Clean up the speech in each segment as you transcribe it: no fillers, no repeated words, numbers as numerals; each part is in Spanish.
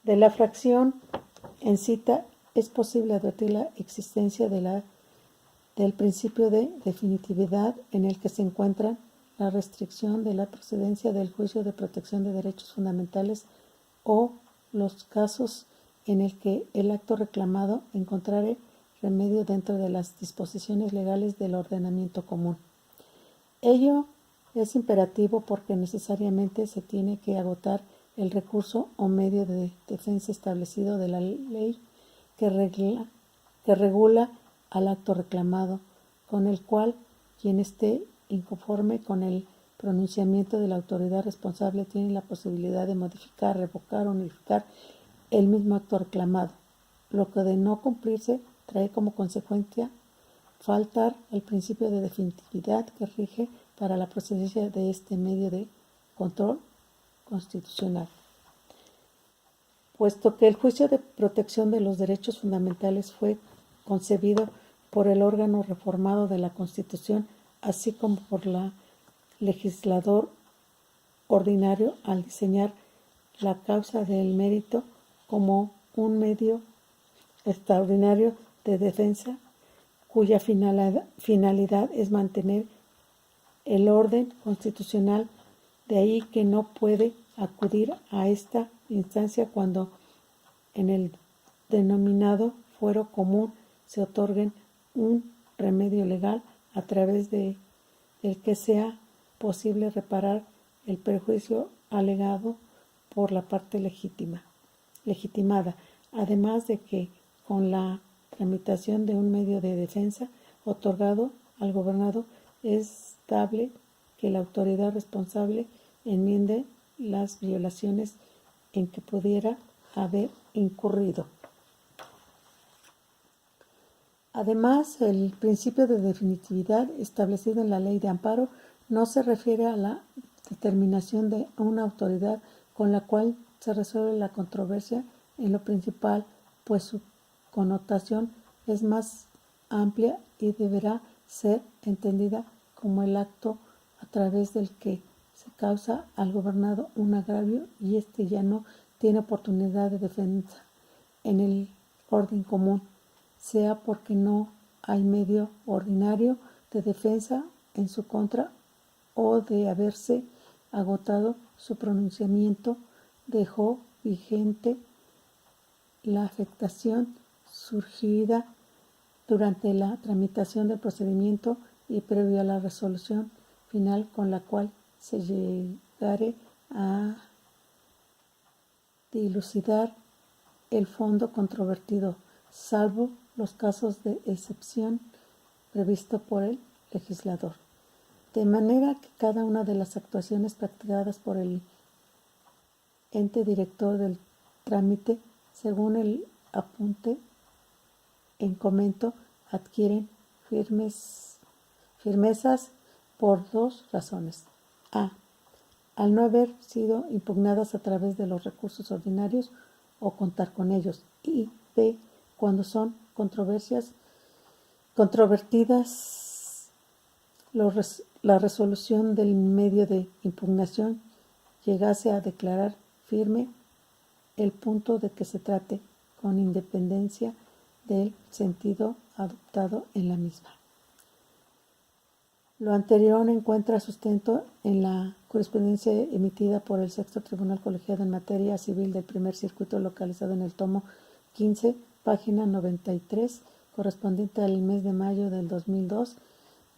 De la fracción en cita es posible advertir la existencia del principio de definitividad en el que se encuentra la restricción de la procedencia del juicio de protección de derechos fundamentales o los casos en el que el acto reclamado encontrare remedio dentro de las disposiciones legales del ordenamiento común. Ello es imperativo porque necesariamente se tiene que agotar el recurso o medio de defensa establecido de la ley que regula al acto reclamado, con el cual quien esté inconforme con el pronunciamiento de la autoridad responsable tiene la posibilidad de modificar, revocar o nullificar el mismo acto reclamado, lo que de no cumplirse trae como consecuencia faltar al principio de definitividad que rige para la procedencia de este medio de control constitucional. Puesto que el juicio de protección de los derechos fundamentales fue concebido por el órgano reformado de la Constitución, así como por el legislador ordinario al diseñar la causa del mérito como un medio extraordinario de defensa cuya finalidad es mantener el orden constitucional, de ahí que no puede acudir a esta instancia cuando en el denominado fuero común se otorguen un remedio legal a través de el que sea posible reparar el perjuicio alegado por la parte legitimada, además de que con la tramitación de un medio de defensa otorgado al gobernado es dable que la autoridad responsable enmiende las violaciones en que pudiera haber incurrido. Además, el principio de definitividad establecido en la Ley de Amparo no se refiere a la determinación de una autoridad con la cual se resuelve la controversia en lo principal, pues su connotación es más amplia y deberá ser entendida como el acto a través del que se causa al gobernado un agravio y éste ya no tiene oportunidad de defensa en el orden común, sea porque no hay medio ordinario de defensa en su contra o de haberse agotado su pronunciamiento, dejó vigente la afectación surgida durante la tramitación del procedimiento y previo a la resolución final con la cual se llegare a dilucidar el fondo controvertido, salvo los casos de excepción previsto por el legislador. De manera que cada una de las actuaciones practicadas por el ente director del trámite, según el apunte en comento, adquieren firmezas por dos razones. A. Al no haber sido impugnadas a través de los recursos ordinarios o contar con ellos. Y B. Cuando son controvertidas, la resolución del medio de impugnación llegase a declarar firme el punto de que se trate, con independencia del sentido adoptado en la misma. Lo anterior encuentra sustento en la jurisprudencia emitida por el Sexto Tribunal Colegiado en Materia Civil del Primer Circuito, localizado en el tomo 15, página 93, correspondiente al mes de mayo del 2002,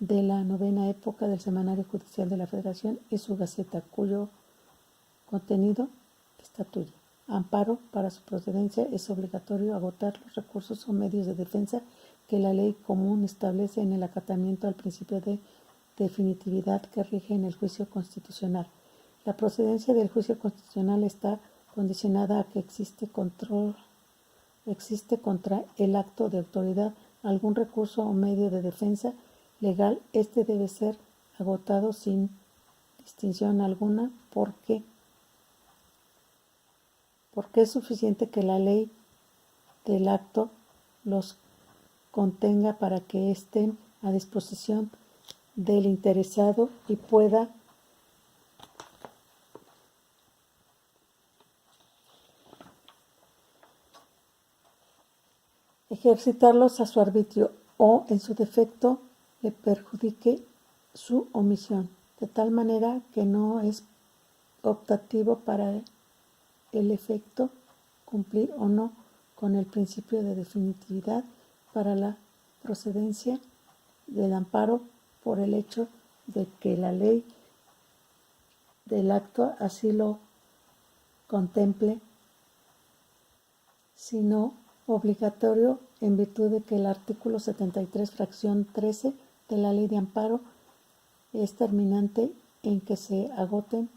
de la 9ª época del Semanario Judicial de la Federación y su Gaceta, cuyo contenido estatuye. Amparo. Para su procedencia es obligatorio agotar los recursos o medios de defensa que la ley común establece en el acatamiento al principio de definitividad que rige en el juicio constitucional. La procedencia del juicio constitucional está condicionada a que existe contra el acto de autoridad algún recurso o medio de defensa legal. Este debe ser agotado sin distinción alguna porque es suficiente que la ley del acto los contenga para que estén a disposición del interesado y pueda ejercitarlos a su arbitrio o, en su defecto, le perjudique su omisión, de tal manera que no es optativo para el efecto cumplir o no con el principio de definitividad para la procedencia del amparo por el hecho de que la ley del acto así lo contemple, sino obligatorio en virtud de que el artículo 73, fracción 13 de la ley de amparo es terminante en que se agoten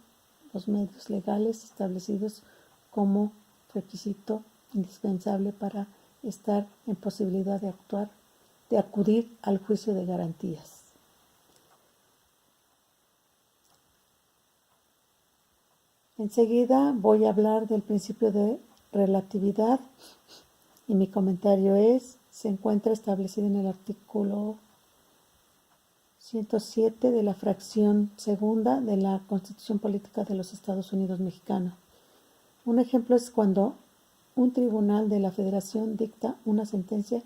los medios legales establecidos como requisito indispensable para estar en posibilidad de acudir al juicio de garantías. Enseguida voy a hablar del principio de relatividad y mi comentario se encuentra establecido en el artículo 107 de la fracción segunda de la Constitución Política de los Estados Unidos Mexicanos. Un ejemplo es cuando un tribunal de la Federación dicta una sentencia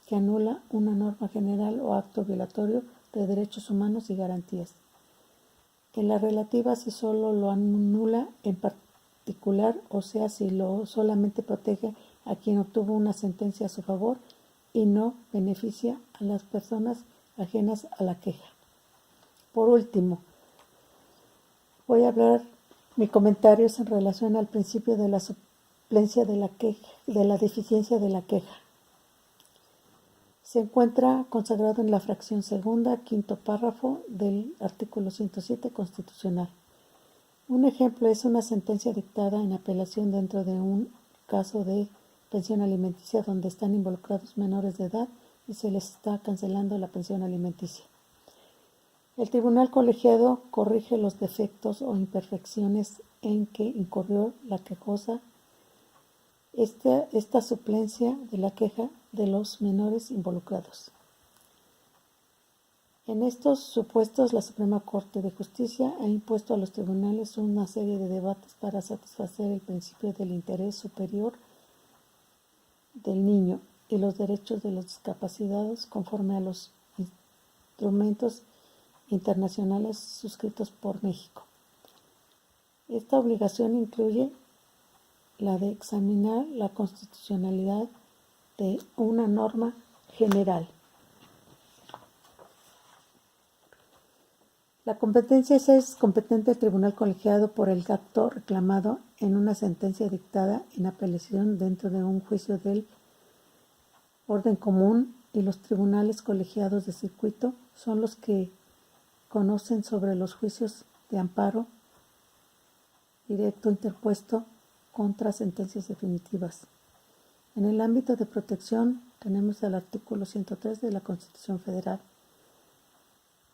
que anula una norma general o acto violatorio de derechos humanos y garantías. En la relativa, si solo lo anula en particular, o sea, si solamente protege a quien obtuvo una sentencia a su favor y no beneficia a las personas ajenas a la queja. Por último, voy a hablar mi comentario en relación al principio de la suplencia de la queja, de la deficiencia de la queja. Se encuentra consagrado en la fracción segunda, quinto párrafo del artículo 107 constitucional. Un ejemplo es una sentencia dictada en apelación dentro de un caso de pensión alimenticia donde están involucrados menores de edad y se les está cancelando la pensión alimenticia. El tribunal colegiado corrige los defectos o imperfecciones en que incurrió la quejosa. Esta suplencia de la queja de los menores involucrados. En estos supuestos, la Suprema Corte de Justicia ha impuesto a los tribunales una serie de debates para satisfacer el principio del interés superior del niño y los derechos de los discapacitados conforme a los instrumentos internacionales suscritos por México. Esta obligación incluye la de examinar la constitucionalidad de una norma general. La competencia es competente el tribunal colegiado por el acto reclamado en una sentencia dictada en apelación dentro de un juicio del orden común, y los tribunales colegiados de circuito son los que conocen sobre los juicios de amparo directo interpuesto contra sentencias definitivas. En el ámbito de protección tenemos el artículo 103 de la Constitución Federal.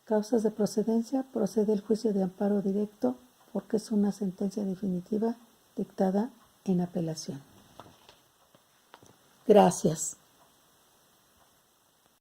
Causas de procedencia: procede el juicio de amparo directo porque es una sentencia definitiva dictada en apelación. Gracias.